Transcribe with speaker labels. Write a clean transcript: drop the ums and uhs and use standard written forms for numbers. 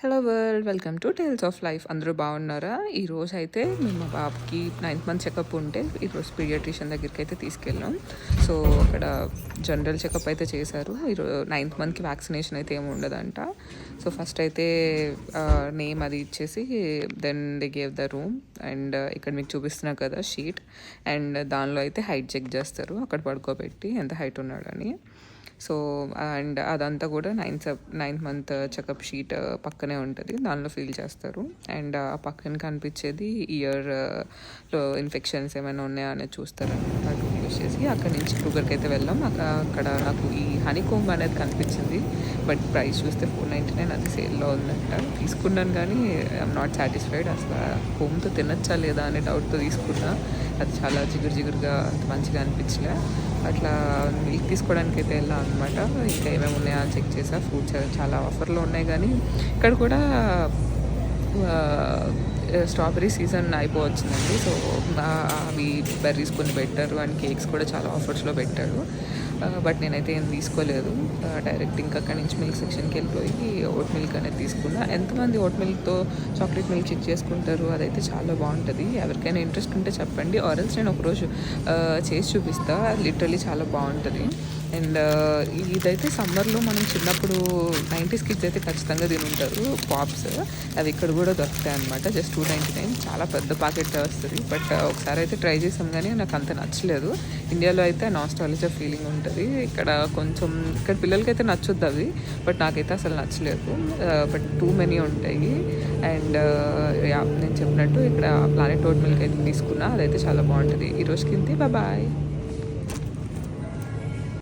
Speaker 1: Hello world, welcome to tales of life. అందరూ బాగున్నారా? ఈరోజు అయితే మేము మా బాబుకి 9th మంత్ చెకప్ ఉంటే ఈరోజు పీడియాట్రిషియన్ దగ్గరికి అయితే తీసుకెళ్ళాం. సో అక్కడ జనరల్ చెకప్ అయితే చేశారు. ఈరోజు 9th మంత్కి వ్యాక్సినేషన్ అయితే ఏమి ఉండదంట. సో ఫస్ట్ అయితే నేమ్ అది ఇచ్చేసి then they gave the room and ఇక్కడ మీకు చూపిస్తున్నా కదా షీట్, అండ్ దానిలో అయితే హైట్ చెక్ చేస్తారు అక్కడ పడుకోబెట్టి ఎంత హైట్ ఉన్నాడని. సో అండ్ అదంతా కూడా నైన్త్ మంత్ చెకప్ షీట్ పక్కనే ఉంటుంది, దానిలో ఫీల్ చేస్తారు. అండ్ ఆ పక్కన కనిపించేది ఇయర్లో ఇన్ఫెక్షన్స్ ఏమైనా ఉన్నాయా అనేది చూస్తారు అనమాట. యూస్ చేసి అక్కడి నుంచి క్రూగర్కి అయితే వెళ్ళాం. అక్కడ నాకు ఈ హనీకోంబ్ అనేది కనిపించింది, బట్ ప్రైస్ చూస్తే $499, అది సేల్లో ఉందంట. తీసుకున్నాను కానీ ఐఎమ్ నాట్ సాటిస్ఫైడ్. అసలు కోమ్తో తినచ్చా లేదా అనే డౌట్తో తీసుకున్నా. అది చాలా జిగురుగా అంత మంచిగా అనిపించలే. అట్లా మిల్క్ తీసుకోవడానికి అయితే వెళ్ళాం అనమాట. ఇంకా ఏమేమి ఉన్నాయో అని చెక్ చేసా. ఫ్రూట్స్ చాలా ఆఫర్లో ఉన్నాయి, కానీ ఇక్కడ కూడా స్ట్రాబెర్రీ సీజన్ అయిపోవచ్చిందండి. సో అవి బెర్రీస్ కొన్ని పెట్టారు అండ్ కేక్స్ కూడా చాలా ఆఫర్స్లో పెట్టారు. బట్ నేనైతే ఏం తీసుకోలేదు. డైరెక్ట్ ఇంకా అక్కడి నుంచి మిల్క్ సెక్షన్కి వెళ్ళిపోయి ఓట్ మిల్క్ అనేది తీసుకున్నా. ఎంతమంది ఓట్ మిల్క్తో చాక్లెట్ మిల్క్ చెక్ చేసుకుంటారు? అదైతే చాలా బాగుంటుంది. ఎవరికైనా ఇంట్రెస్ట్ ఉంటే చెప్పండి, ఆరెల్స్ నేను ఒకరోజు చేసి చూపిస్తా. లిటరలీ చాలా బాగుంటుంది. అండ్ ఇదైతే సమ్మర్లో మనం చిన్నప్పుడు 90s కిడ్స్ అయితే ఖచ్చితంగా తినుంటారు పాప్స్. అవి ఇక్కడ కూడా దొరుకుతాయి అనమాట. జస్ట్ $299, చాలా పెద్ద ప్యాకెట్ వస్తుంది. బట్ ఒకసారి అయితే ట్రై చేసాం, కానీ నాకు అంత నచ్చలేదు. ఇండియాలో అయితే నాస్టాలజియా ఫీలింగ్ ఉంటుంది. ఇక్కడ పిల్లలకి అయితే నచ్చుద్ది అవి, బట్ నాకైతే అసలు నచ్చలేదు. బట్ టూ మెనీ ఉంటాయి. అండ్ నేను చెప్పినట్టు ఇక్కడ ప్లానెట్ ఓట్ మిల్క్ అయితే తీసుకున్నా, అదైతే చాలా బాగుంటుంది. ఈరోజుకి ఇంతే, బాయ్.